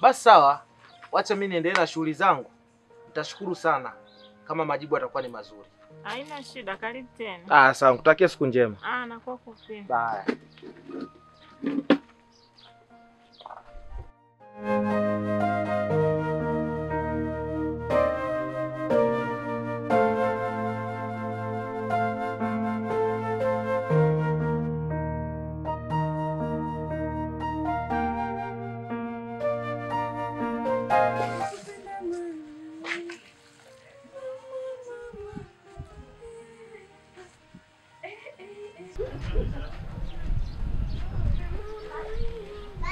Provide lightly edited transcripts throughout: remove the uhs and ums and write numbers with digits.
Basi sawa. Wacha mimi niendelee na shughuli zangu. Nitashukuru sana kama majibu yatakuwa ni mazuri. Haina shida, karibu tena. Sawa, nikutakia siku njema. Na kwako pia. Bye.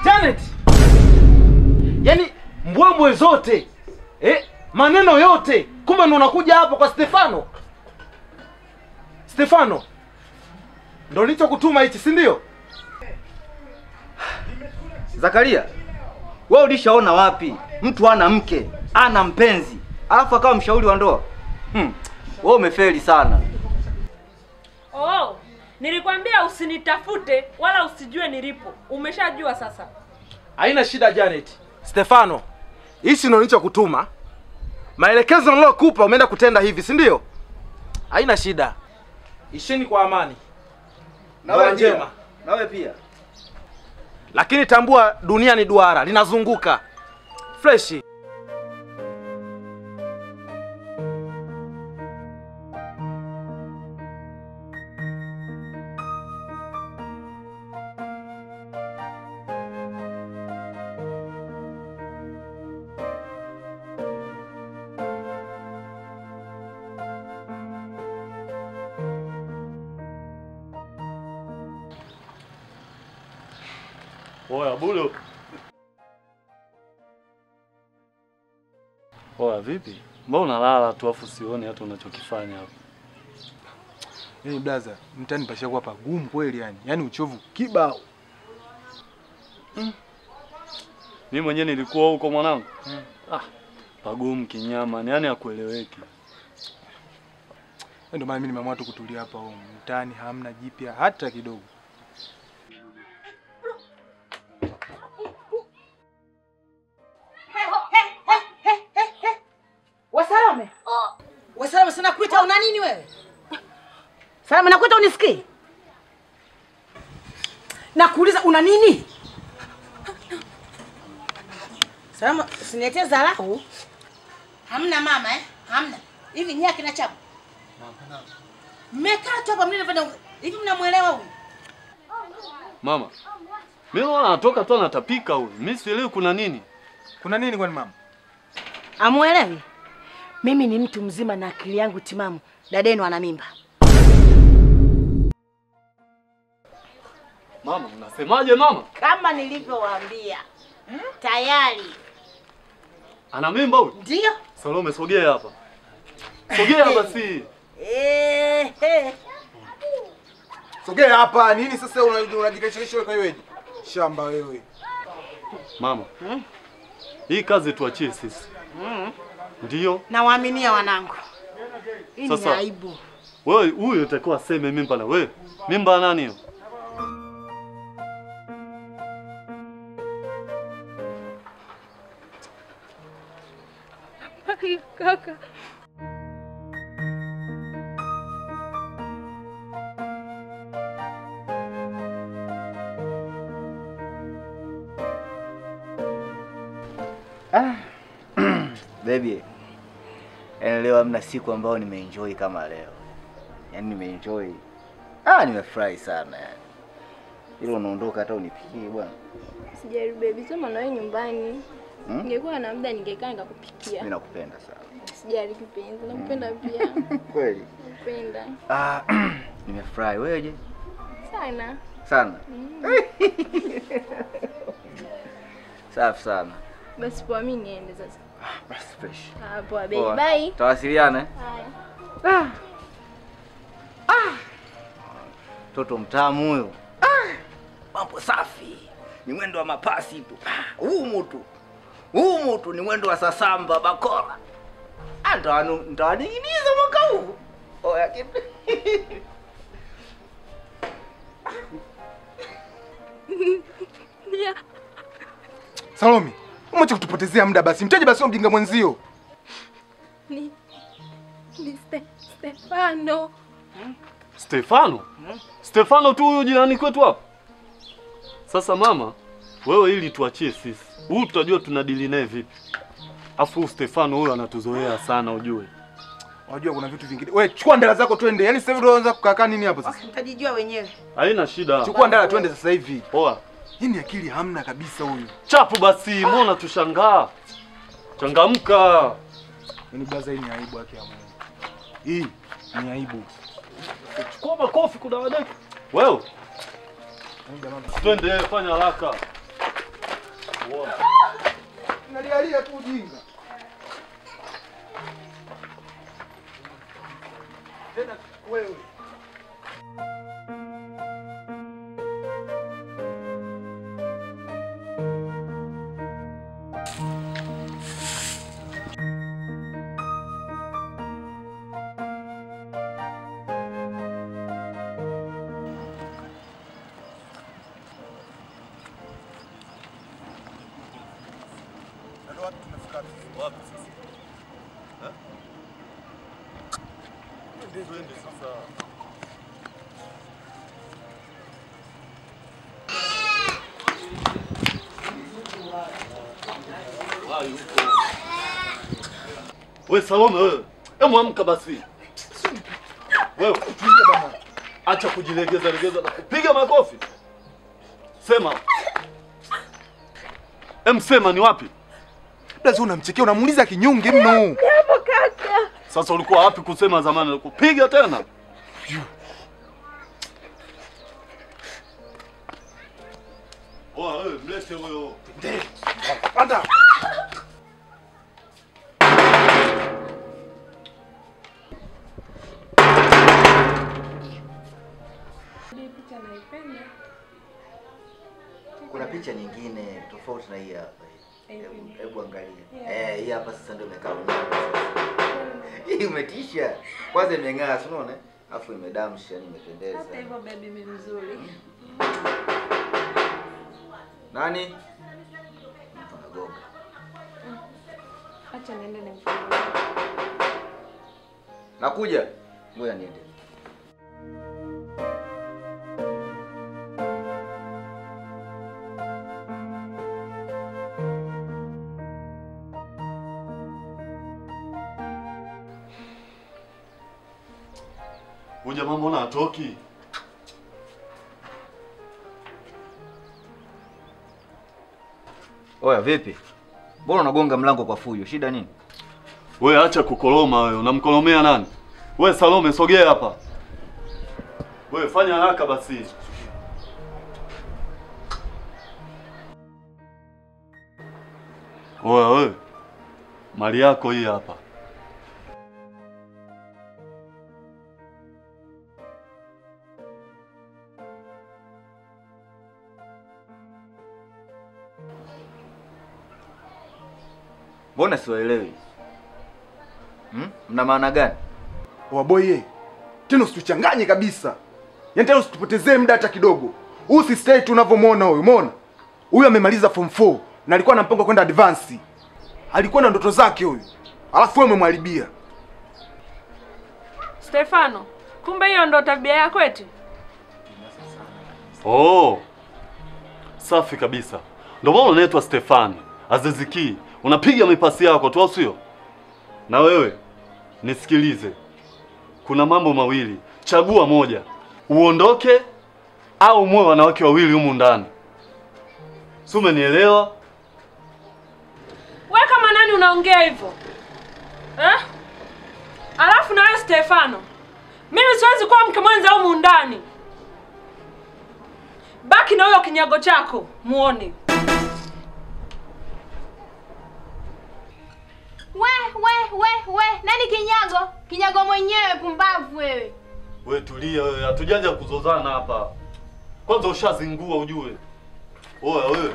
Janet! Yaani mbwembwe zote, maneno yote, kumbe ndo unakuja hapa kwa Stefano. Stefano, ndo nilichokutuma hichi, si ndio? Zakaria, wewe ulishaona wapi mtu ana mke, ana mpenzi, alafu akawa mshauri wa ndoa? Wewe umefeli sana. Nilikwambia usinitafute wala usijue nilipo. Umeshajua sasa. Haina shida Janet. Stefano, hichi ndo nilichokutuma. Maelekezo nilokupa umeenda kutenda hivi, si ndio? Haina shida. Isheni kwa amani. Nawe njema. Nawe pia. Lakini tambua dunia ni duara, linazunguka. Fresh. Oya Bulo. Oya vipi? Mbona unalala tu afu sioni hata unachokifanya hapa? Blaza, mtani pashakuwa pagumu kweli yani. Yaani uchovu kibao. Mimi mwenyewe nilikuwa huko mwanangu. Pagumu kinyama, yani hakueleweki. Ndio maana mimi nimeamua tu kutulia hapa huko. Mtani hamna jipya hata kidogo. Wasalame. Wasalame, sana kuita una nini wewe? Salama, nakuita unisikii? Nakuuliza una nini? Salama, usiniletee dharau. Hamna mama Hamna. Hivi nyia kina chapo. Mmekaa tu hapa mnafanya hivi, mnamuelewa huyu? Mama. Mimi naona anatoka tu anatapika huyu. Mimi sielewi kuna nini. Kuna nini kwani mama? Amuelewi? Mimi ni mtu mzima na akili yangu timamu. Dadenu ana mimba. Mama, unasemaje mama? Kama nilivyowaambia. Tayari. Ana mimba huyu? Ndio. Salome, sogea hapa. Sogea basi. Sogea hapa. Nini sasa unajikesha kwa wewe? Shamba wewe. Mama. Hii kazi tuachie sisi. Ndio. Nawaaminia wanangu. Hii ni aibu. Wewe huyu utakuwa aseme mimba na wewe. Mimba nani hiyo? Kaka. Baby. Leo hamna siku ambayo nimeenjoy kama leo. Yaani nimeenjoy. Nimefurahi sana yani. Ile unaondoka hata unipikie bwana. Sijari baby, sema na wewe nyumbani. Ningekuwa na muda ningekaa nikakupikia. Mimi nakupenda sana. Sijari kipenzi, nakupenda pia. Kweli? Nakupenda. Nimefurahi. Wewe je? Sana. Sana. Safi sana. Basi poa, mimi niende sasa. Basi fresh. Poa baby, bye. Tawasiliana. Haya. Toto mtamu huyo. Mambo safi. Ni mwendo wa mapasi tu. Huu mtu ni mwendo wa sasamba bakora. Nitawaning'iniza mwaka huu. Oya kitu. Salome, Mwache kutupotezea muda basi. Mtaje basi mjinga mwenzio. Ni Stefano. Stefano? Stefano tu huyo jirani kwetu hapa. Sasa mama, wewe ili tuachie sisi. Huyu tutajua tunadili naye vipi. Afu Stefano huyo anatuzoea sana ujue. Unajua kuna vitu vingine. Wewe chukua ndala zako twende. Yaani sasa hivi unaanza kukaa nini hapo sasa? Mtajijua wenyewe. Haina shida. Chukua ndala twende sasa hivi. Poa. Hii akili hamna kabisa huyu. Chapu basi, mbona tushangaa? Changamka. Yaani blaza, hii ni aibu yake ya Mungu. Hii ni aibu. Chukua makofi kuna wadaka. Wewe. Twende, fanya haraka. Nalialia tu ujinga. Tena wewe. Wewe Salome wewe. Hebu amka basi. Wewe kutulia bana. Acha kujilegeza legeza na kupiga makofi. Sema. Sema ni wapi? Blaza, unamchekea, unamuuliza kinyonge mno. Hapo kaka. Sasa ulikuwa wapi kusema zamani? Kupiga tena? Wewe mlete huyo. Anda. Kuna picha nyingine tofauti na hii hapa. Hebu angalia. Hii hapa sasa ndio imekaa hii umetisha. Kwanza imeng'aa, unaona? Alafu imedamsha, yani imependeza. Hata hivyo baby mimi mzuri. Nani? Anagonga. Acha niende nimfungue. Nakuja. Ngoja niende. Huja mambo na atoki. Oya vipi? Mbona unagonga mlango kwa fujo? Shida nini? Wewe acha kukoloma wewe. Unamkolomea nani? Wewe Salome sogea hapa. Wewe fanya haraka basi. Wewe. Mali yako hii hapa. Mbona siwaelewi? Mna maana gani? Waboye. Tena usituchanganye kabisa. Yaani tena usitupotezee muda hata kidogo. Huyu si stay tunavyomwona huyu, umeona? Huyu amemaliza form 4 na alikuwa na mpango kwenda advance. Alikuwa na ndoto zake huyu. Alafu wewe umemharibia. Stefano, kumbe hiyo ndo tabia yako eti? Oh. Safi kabisa. Ndio maana unaitwa Stefani. Aziziki. Unapiga mipasi yako tu, sio? Na wewe nisikilize. Kuna mambo mawili. Chagua moja. Uondoke au muwe wanawake wawili humu ndani. Si umenielewa? Wewe kama nani unaongea hivyo? Alafu na wewe Stefano. Mimi siwezi kuwa mke mwenza humu ndani. Baki na huyo kinyago chako, muone. We, nani kinyago? Kinyago mwenyewe pumbavu wewe. Wewe tulia wewe, hatujanja kuzozana hapa. Kwanza ushazingua ujue. Oya wewe.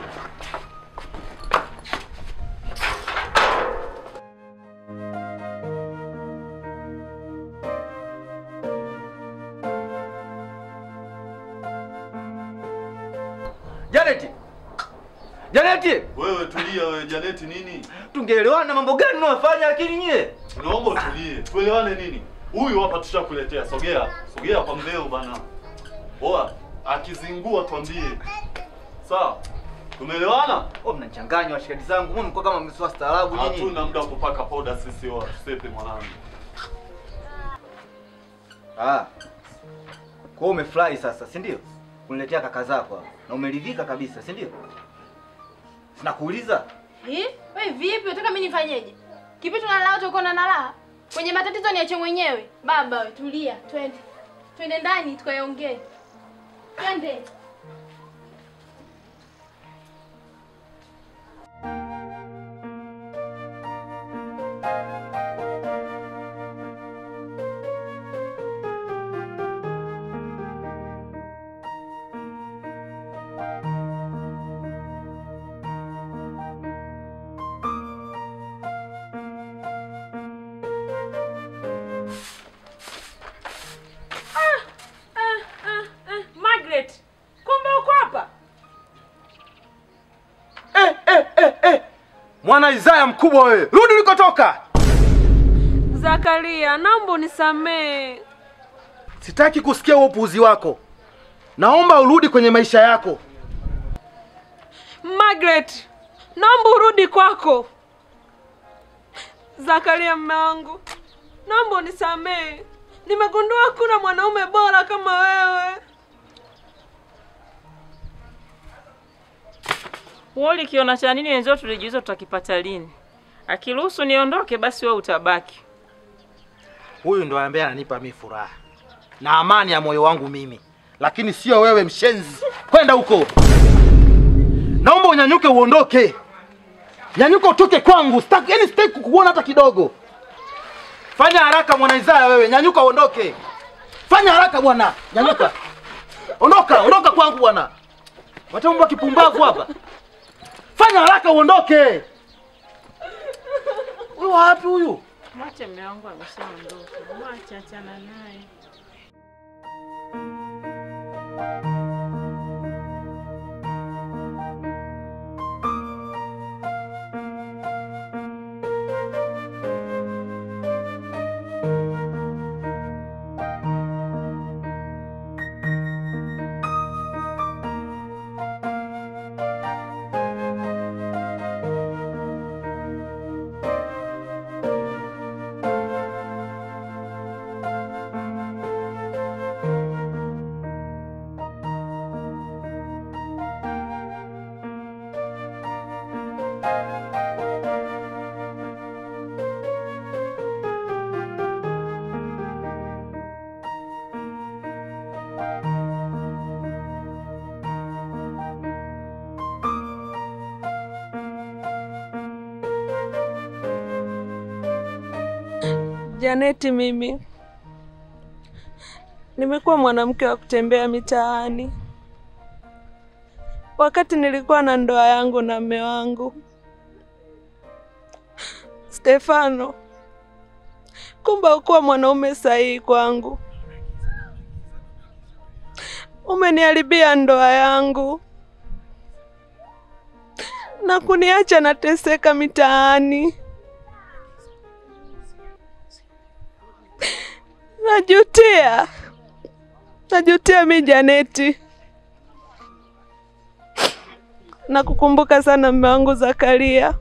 Janeti! Wewe tulia wewe, Janeti nini? Tungeelewana mambo gani unayofanya lakini nyie? Naomba utulie. Tuelewane nini? Huyu hapa tushakuletea. Sogea. Sogea kwa mleo bana. Poa, akizingua tuambie. Sawa? Tumeelewana? Mnachanganya washikaji zangu. Mbona mko kama mswa staarabu nini? Hatuna muda wa kupaka powder sisi wa tusepe mwanangu. Kwa umefurahi sasa, si ndio? Uniletea kaka zako na umeridhika kabisa, si ndio? Sinakuuliza. Wewe vipi? Unataka mimi nifanyeje? Kipi tunalala wote uko na nalala? Kwenye matatizo niache mwenyewe. Baba wewe tulia, twende. Twende ndani tukaongee. Twende. Margaret, kumbe uko hapa? Mwana Isaya mkubwa wewe. Rudi ulikotoka. Zakaria, naomba unisamee. Sitaki kusikia huo upuuzi wako. Naomba urudi kwenye maisha yako. Margaret, naomba urudi kwako. Zakaria mume wangu, naomba unisamee. Nimegundua kuna mwanaume bora kama wewe. Woli kiona cha nini wenzao tulijiuza tutakipata lini? Akiruhusu niondoke basi wewe utabaki. Huyu ndo ambaye ananipa mimi furaha na amani ya moyo wangu mimi. Lakini sio wewe mshenzi. Kwenda huko. Naomba unyanyuke uondoke. Nyanyuka utoke kwangu. Sitaki kukuona hata kidogo. Fanya haraka mwana Isaya wewe. Nyanyuka uondoke. Fanya haraka bwana. Nyanyuka. Ondoka kwangu bwana. Watamba kipumbavu hapa. Fanya haraka uondoke. Wewe wapi huyu? Mwache mume wangu ameshaondoka. Mwache achana naye. Janeti, mimi nimekuwa mwanamke wa kutembea mitaani. Wakati nilikuwa na ndoa yangu na mume wangu Stefano, kumbe ukuwa mwanaume sahihi kwangu. Umeniharibia ndoa yangu na kuniacha nateseka mitaani. Najutia mimi Janeti. Nakukumbuka sana mume wangu Zakaria.